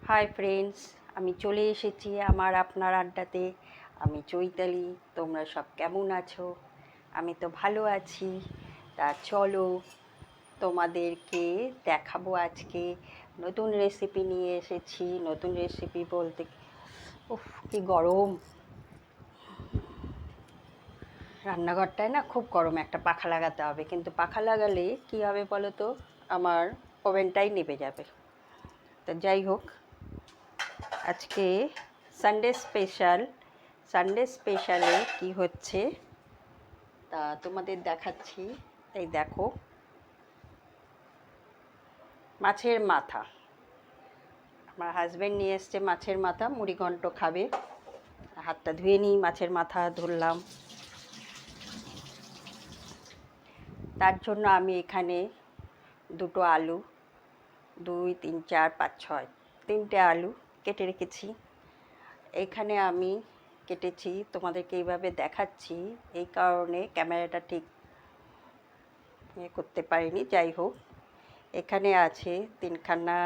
Hi friends, আমি চলে এসেছি আমার আপনার আড্ডাতে। আমি চৈতালি। তোমরা সব কেমন আছো? আমি তো ভালো আছি। তা চলো, তোমাদেরকে দেখাবো আজকে নতুন রেসিপি নিয়ে এসেছি। নতুন রেসিপি বলতে উফ কি গরম! রান্নাঘরটায় না খুব গরম, একটা পাখা লাগাতে হবে, কিন্তু পাখা লাগালে কী হবে বলো তো, আমার ওভেনটাই নিভে যাবে। তো যাই হোক, আজকে সানডে স্পেশালে কি হচ্ছে তা তোমাদের দেখাচ্ছি। এই দেখো, মাছের মাথা। আমার হাজব্যান্ড নিয়ে এসছে মাছের মাথা, মুড়িঘণ্ট খাবে। হাতটা ধুয়ে নিই, মাছের মাথা ধরলাম। তার জন্য আমি এখানে দুটো আলু, 2 3 4 5 6 তিনটে আলু কেটে রেখেছি। এখানে আমি কেটেছি, তোমাদেরকে এইভাবে দেখাচ্ছি এই কারণে ক্যামেরাটা ঠিক করতে পারিনি। যাই হোক, এখানে আছে তিনখানা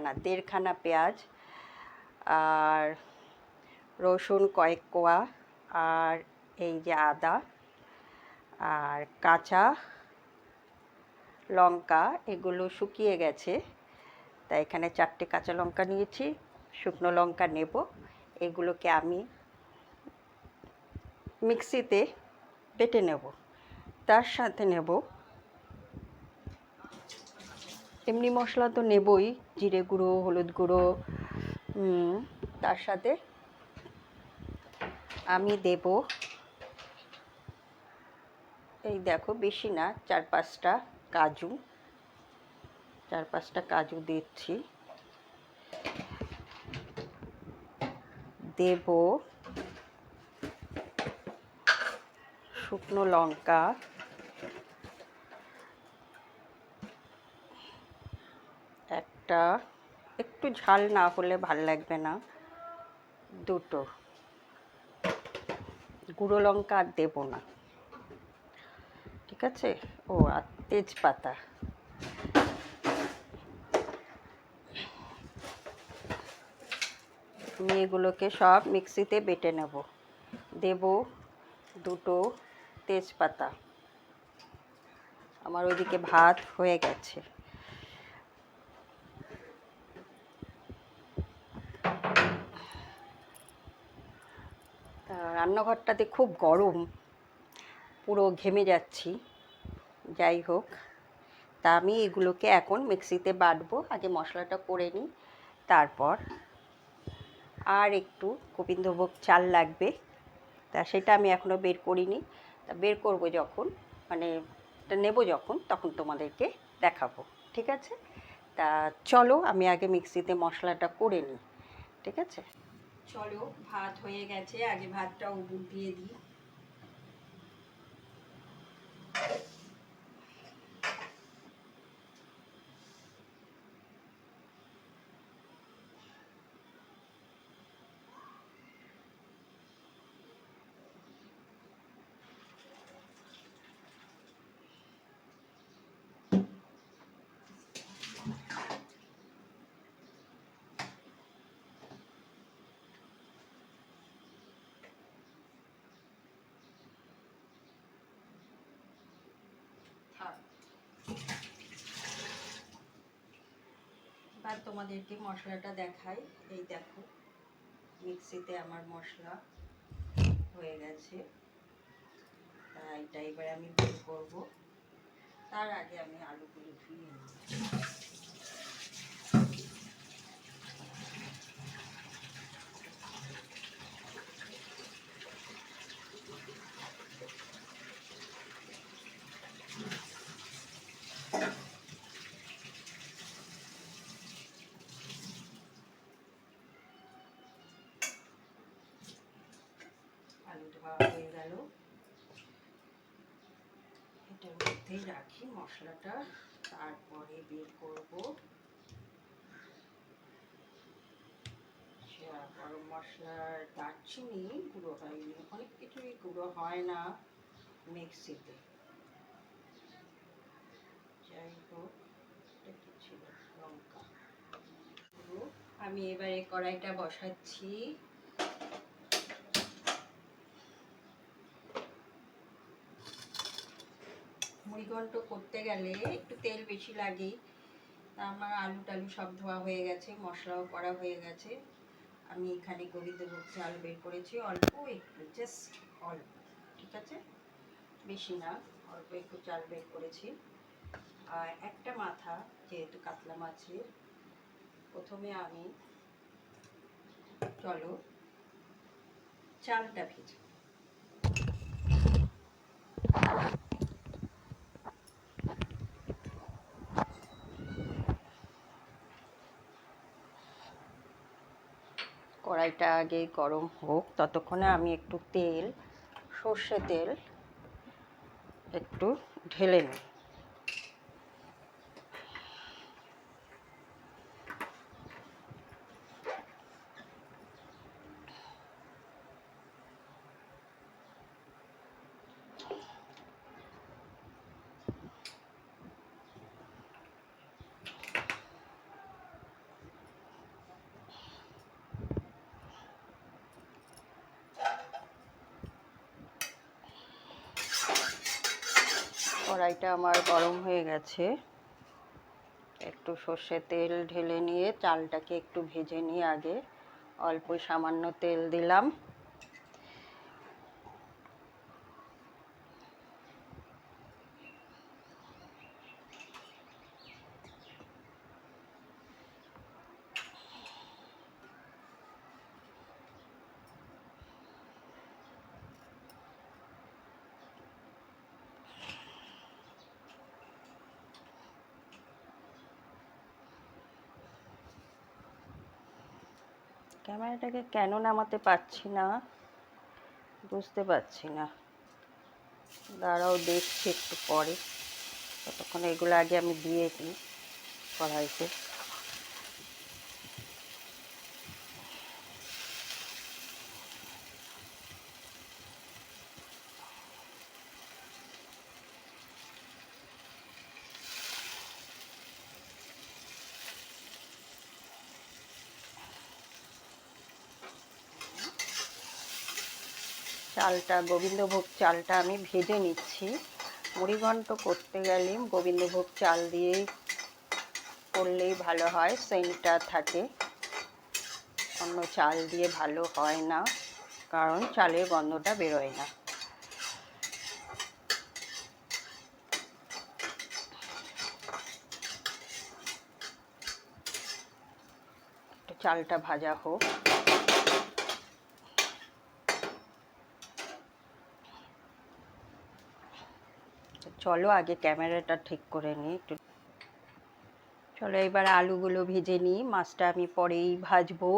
না, দেড়খানা পেঁয়াজ, আর রসুন কয়েক কোয়া, আর এই যে আদা, আর কাঁচা লঙ্কা। এগুলো শুকিয়ে গেছে, তাই এখানে 4টে কাঁচা লঙ্কা নিয়েছি, শুকনো লঙ্কা নেব। এগুলোকে আমি মিক্সিতে বেটে নেব। তার সাথে নেব এমনি মশলা তো নেবই, জিরে গুঁড়ো, হলুদ গুঁড়ো। তার সাথে আমি দেব, এই দেখো, বেশি না, 4-5টা কাজু দিচ্ছি। দেব শুকনো লঙ্কা, একটা, একটু ঝাল না হলে ভাল লাগবে না, দুটো গুঁড়ো লঙ্কা আর দেবো না, ঠিক আছে। ও, আর তেজপাতা। আমি এগুলোকে সব মিক্সিতে বেটে নেব। দেব দুটো তেজপাতা। আমার ওইদিকে ভাত হয়ে গেছে। রান্নাঘরটাতে খুব গরম, পুরো ঘেমে যাচ্ছি। যাই হোক, তা আমি এগুলোকে এখন মিক্সিতে বাটবো। আগে মশলাটা করে নিই, তারপর আর একটু গোবিন্দভোগ চাল লাগবে, তা সেটা আমি এখনও বের করিনি। তা বের করব যখন, মানে এটা নেব যখন, তখন তোমাদেরকে দেখাবো, ঠিক আছে। তা চলো, আমি আগে মিক্সিতে মশলাটা করে নিই, ঠিক আছে। চলো, ভাত হয়ে গেছে, আগে ভাতটা দিয়ে দিই। এবার তোমাদেরকে মশলাটা দেখাই। এই দেখো, মিক্সিতে আমার মশলা হয়ে গেছে। তাই এটা এবার আমি বের করবো। তার আগে আমি আলুগুলো ধুয়ে নিই। আলু ধোয়া হয়ে গেল, এটার মধ্যেই রাখি মশলাটা, তারপরে বের করব। গরম মশলার দারচিনি গুঁড়ো হয়নি, অনেক কিছুই গুঁড়ো হয় না মিক্সিতে। যাই হোক, এটা কি ছিল, লঙ্কা গুঁড়ো আমি এবারে কড়াইটা বসাচ্ছি। মুড়িঘণ্ট করতে গেলে একটু তেল বেশি লাগে। আমার আলু টালু সব ধোয়া হয়ে গেছে, মশলাও করা হয়ে গেছে। আমি এখানে গোবিন্দভোগ চাল বের করেছি, অল্প একটু, জাস্ট অল্প, ঠিক আছে, বেশি না, অল্প একটু চাল বের করেছি। আর একটা মাথা, যেহেতু কাতলা মাছের, প্রথমে আমি, চলো চালটা ভেজে, কড়াইটা আগে গরম হোক, ততক্ষণে আমি একটু তেল, সর্ষে তেল একটু ঢেলে নিই। কড়াইটা আমার গরম হয়ে গেছে, একটু সর্ষে তেল ঢেলে নিয়ে চালটাকে একটু ভেজে নিয়ে আগে অল্প সামান্য তেল দিলাম। ক্যামেরাটাকে কেন নামাতে পারছি না বুঝতে পারছি না, দাঁড়াও দেখছি একটু পরে। ততক্ষণ এগুলো আগে আমি দিয়ে দিই কড়াইতে। চালটা, গোবিন্দভোগ চালটা আমি ভেজে নিচ্ছি। মুড়িঘণ্ট করতে গেলে গোবিন্দভোগ চাল দিয়েই করলেই ভালো হয়, সেন্টটা থাকে, অন্য চাল দিয়ে ভালো হয় না, কারণ চালের গন্ধটা বেরোয় না। একটু চালটা ভাজা হোক। চলো আগে ক্যামেরাটা ঠিক করে নিই একটু। চলো এবার আলুগুলো ভেজে নিই, মাছটা আমি পরেই ভাজবো।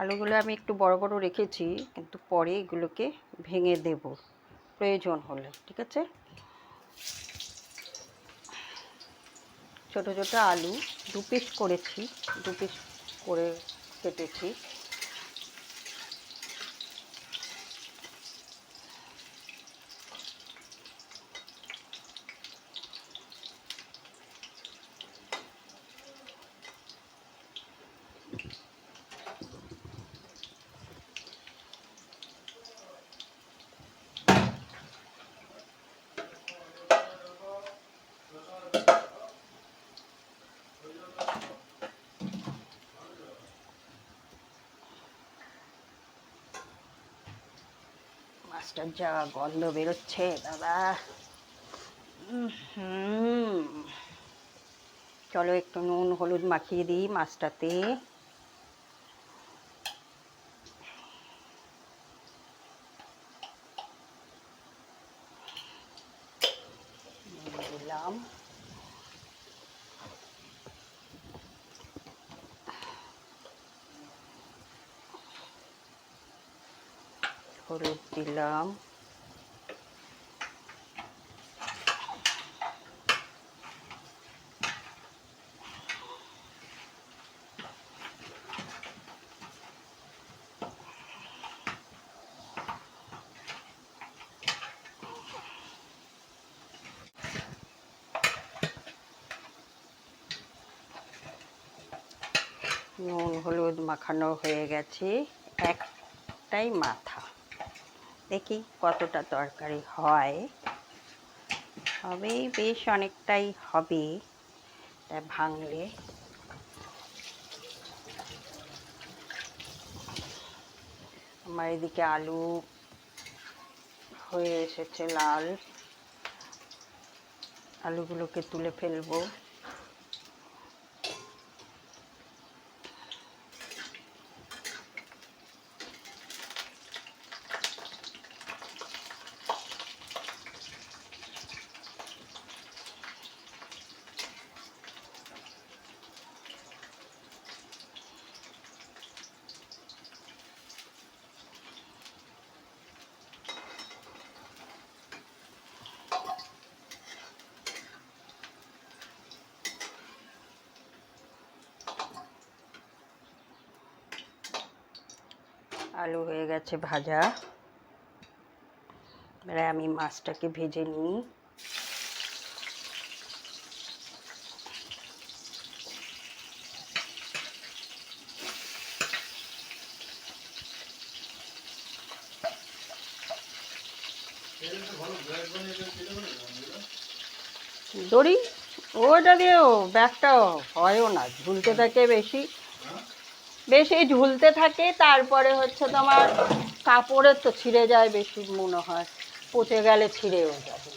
আলুগুলো আমি একটু বড় বড় রেখেছি, কিন্তু পরে এগুলোকে ভেঙে দেব প্রয়োজন হলে, ঠিক আছে। ছোট ছোট আলু 2 পিস করেছি, 2 পিস করে কেটেছি। মাছটার যা গন্ধ বেরোচ্ছে দাদা, চলো একটু নুন হলুদ মাখিয়ে দিই মাছটাতে। দিলাম, হলুদ দিলাম, নুন হলুদ মাখানো হয়ে গেছে, একটাই মাথা। দেখি কতটা তরকারি হয়, হবে বেশ অনেকটাই হবে। তা ভাঙলে আমার এদিকে আলু হয়ে এসেছে লাল, আলুগুলোকে তুলে ফেলবো। আলু হয়ে গেছে ভাজা, এবারে আমি মাছটাকে ভেজে নিই। দড়ি ওটা দিয়েও ব্যাগটাও হয়ও না, ঝুলতে থাকে বেশি বেশি ঝুলতে থাকে। তারপরে হচ্ছে তোমার কাপড়ের তো ছিঁড়ে যায় বেশি, মনে হয় পচে গেলে ছিঁড়েও যাবে।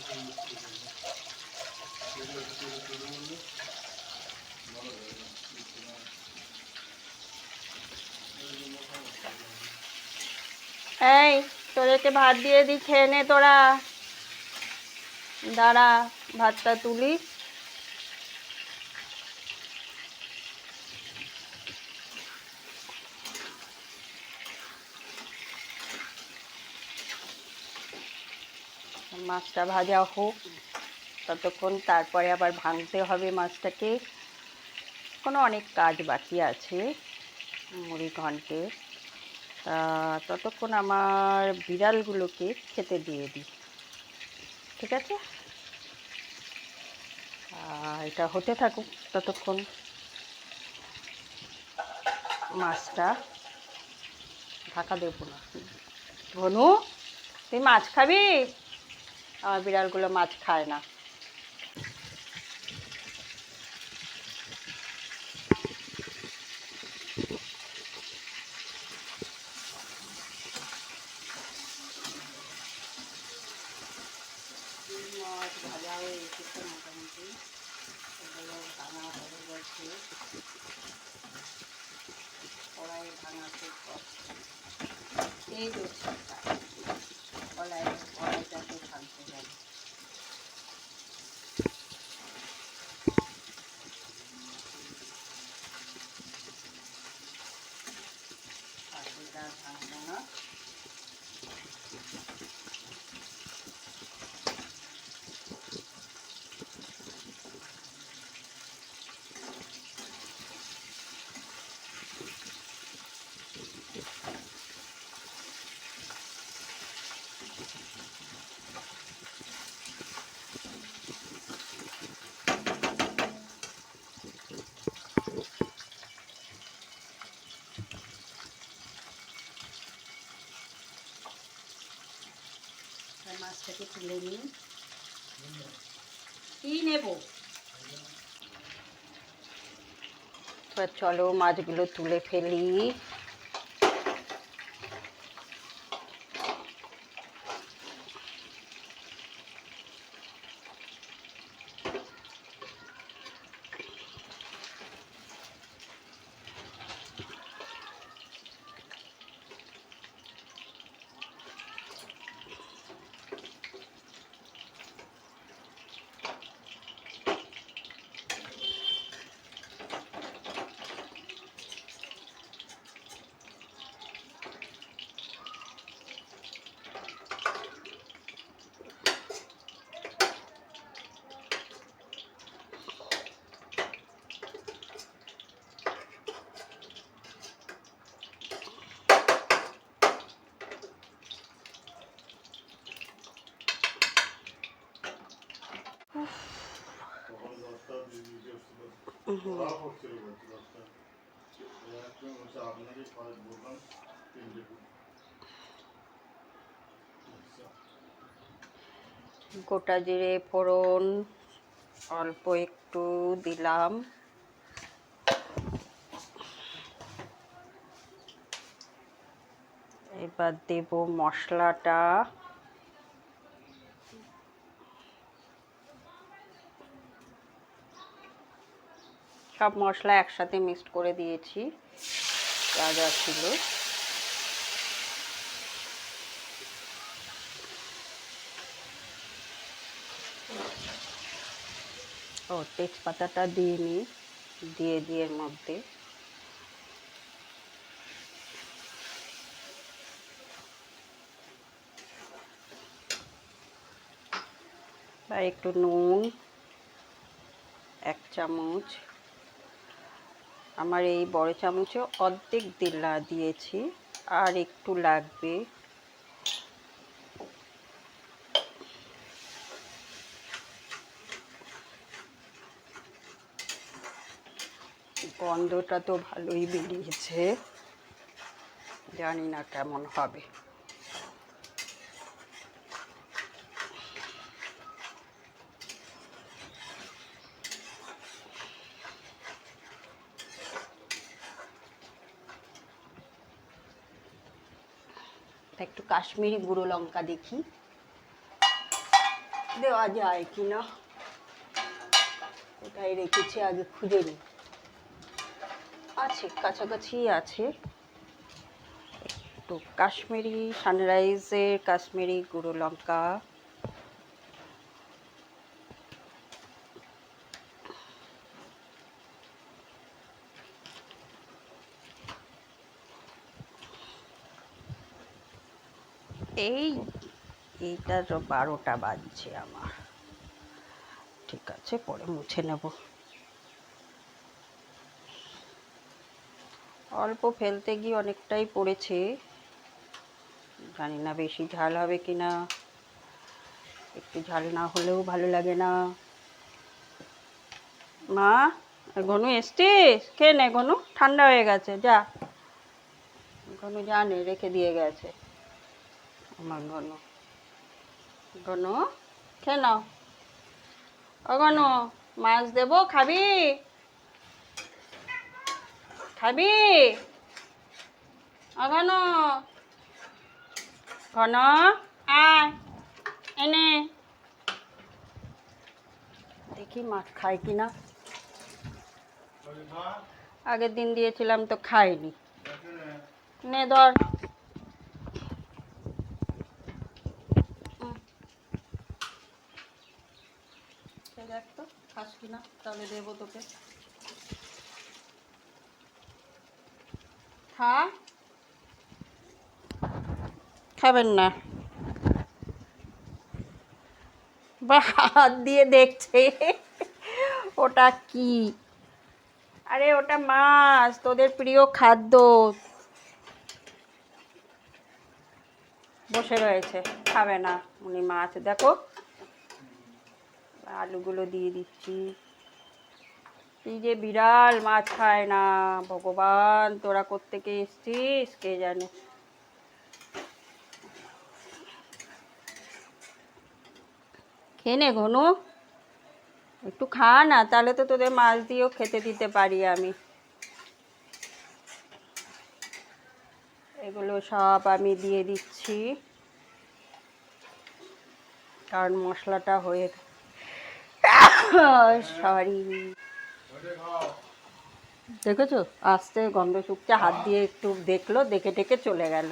এই তোদেরকে ভাত দিয়ে দিই, খেয়ে নে তোরা। দাঁড়া ভাতটা তুলি। মাছটা ভাজা হোক ততক্ষণ, তারপরে আবার ভাঙতে হবে মাছটাকে। কোনো অনেক কাজ বাকি আছে মুড়ি ঘন্টে। তা ততক্ষণ আমার বিড়ালগুলোকে খেতে দিয়ে দিই, ঠিক আছে? এটা হতে থাকুক ততক্ষণ। মাছটা ঢাকা দেবো না। ধনু তুই মাছ খাবি? আমার বিড়ালগুলো মাছ খায় না। মাছ ভাজা হয়ে এসেছে মোটামুটি, এগুলো ভাঙা হয়ে গেছে, কড়াই ভাঙাতে এই দোষটা কড়াইটাকে ভাঙতে যাবে। পাখিটা ভাঙবো না। মাছটাকে তুলে নিই। কি নেব? এবার চলো মাছগুলো তুলে ফেলি। গোটা জিরে ফোড়ন অল্প একটু দিলাম, এবার দেব মশলাটা। সব মশলা একসাথে মিক্সড করে দিয়েছি যা যা ছিল। ও তেজপাতাটা দিইনি, দিয়ে এর মধ্যে আর একটু নুন 1 চামচ, আমার এই বড় চামচে অর্ধেক দিয়েছি, আর একটু লাগবে। গন্ধটা তো ভালোই বেরিয়েছে, জানি না কেমন হবে। একটু কাশ্মীরি গুঁড়ো লঙ্কা দেখি দেওয়া যায় কিনা, কোথায় রেখেছি আগে খুঁজে নিই। আছে, কাছাকাছি আছে। একটু কাশ্মীরি সানরাইজের কাশ্মীরি গুঁড়ো লঙ্কা, এইটার 12টা বাজছে আমার। ঠিক আছে, পরে মুছে নেব। অল্প ফেলতে গিয়ে অনেকটাই পড়েছে, জানি না বেশি ঝাল হবে কিনা। একটু ঝাল না হলেও ভালো লাগে না। মা, গনু এসছিস? খেয়ে নে গনু, ঠান্ডা হয়ে গেছে, যা। গনু জানে রেখে দিয়ে গেছে আমার গনু। গনু খেয়ে নাও। ও গনু, মাছ দেবো, খাবি? খাবি? ও গনু, গনু আয়, এনে দেখি মাছ খায় কিনা। আগের দিন দিয়েছিলাম তো খাইনি। নে ধর। দেখ তো খাস কিনা, তাহলে দেবো তোকে। খা। খাবেন না? বা হাত দিয়ে দেখছে ওটা কি? আরে ওটা মাছ, তোদের প্রিয় খাদ্য। বসে রয়েছে, খাবে না উনি মাছ। দেখো আলুগুলো দিয়ে দিচ্ছি। এই যে বিড়াল মাছ খায় না, ভগবান তোরা কোত্থেকে এসছিস কে জানে। খেয়ে নে ঘনু, একটু খা না, তাহলে তো তোদের মাছ দিয়েও খেতে দিতে পারি আমি। এগুলো সব আমি দিয়ে দিচ্ছি, কারণ মশলাটা হয়ে সরি। দেখেছো আস্তে গন্ধ শুকছে, হাত দিয়ে একটু দেখলো, দেখে টেকে চলে গেল।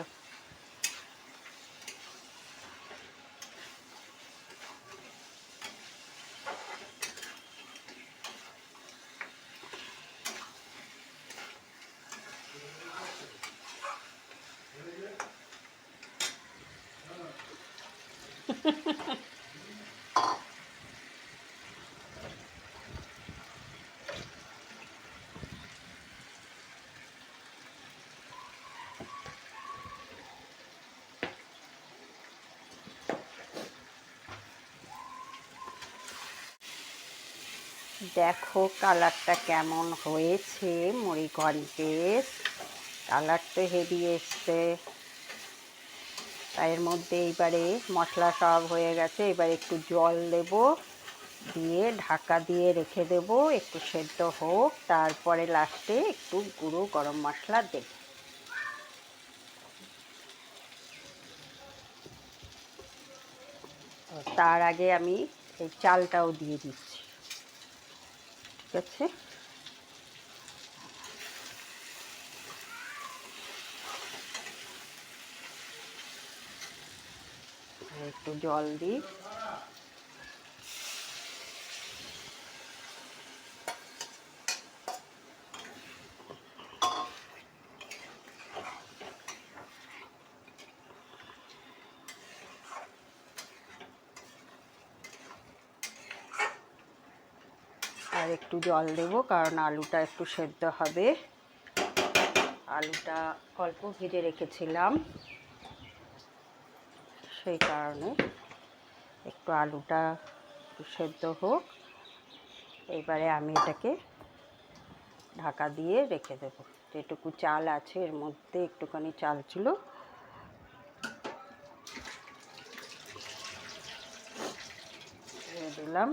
দেখো কালারটা কেমন হয়েছে মুড়িঘণ্টের। কালার তো হেভি এসছে। এর মধ্যে এইবারে মশলা সব হয়ে গেছে, এবার একটু জল দেব, দিয়ে ঢাকা দিয়ে রেখে দেব একটু সেদ্ধ হোক, তারপরে লাস্টে একটু গুঁড়ো গরম মশলা দেব। তার আগে আমি এই চালটাও দিয়ে দিচ্ছি, ঠিক আছে? একটু জল দিই। আর একটু জল দেব কারণ আলুটা একটু সেদ্ধ হবে। আলুটা অল্প ভেজে রেখেছিলাম, সেই কারণে একটু আলুটা একটু সেদ্ধ হোক। এবারে আমি এটাকে ঢাকা দিয়ে রেখে দেবো। যেটুকু চাল আছে এর মধ্যে একটুখানি চাল ছিল, দিয়ে দিলাম।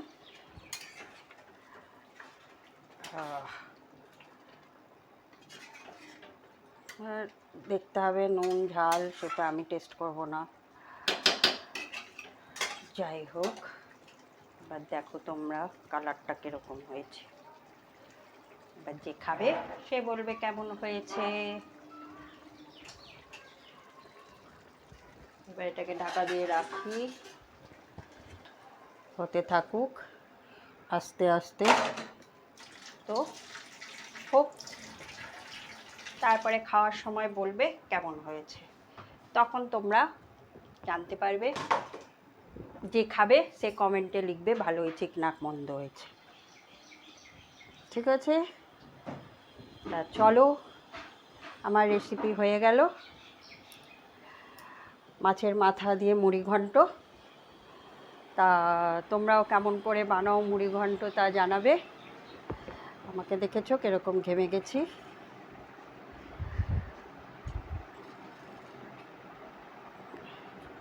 দেখতে হবে নুন ঝাল, সেটা আমি টেস্ট করব না। যাই হোক, এবার দেখো তোমরা কালারটা কীরকম হয়েছে। এবার যে খাবে সে বলবে কেমন হয়েছে। এবার এটাকে ঢাকা দিয়ে রাখি, হতে থাকুক আস্তে আস্তে। তো হোক, তারপরে খাওয়ার সময় বলবে কেমন হয়েছে, তখন তোমরা জানতে পারবে। যে খাবে সে কমেন্টে লিখবে ভালো হয়েছে কি না মন্দ হয়েছে, ঠিক আছে? তা চলো, আমার রেসিপি হয়ে গেল মাছের মাথা দিয়ে মুড়িঘণ্ট। তা তোমরাও কেমন করে বানাও মুড়িঘণ্ট তা জানাবে। আমাকে দেখেছো কীরকম ঘেমে গেছি।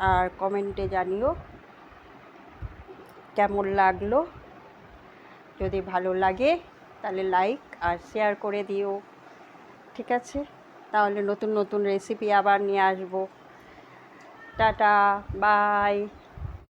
আর কমেন্টে জানিও কেমন লাগলো। যদি ভালো লাগে তাহলে লাইক আর শেয়ার করে দিও, ঠিক আছে? তাহলে নতুন নতুন রেসিপি আবার নিয়ে আসবো। Tata, by.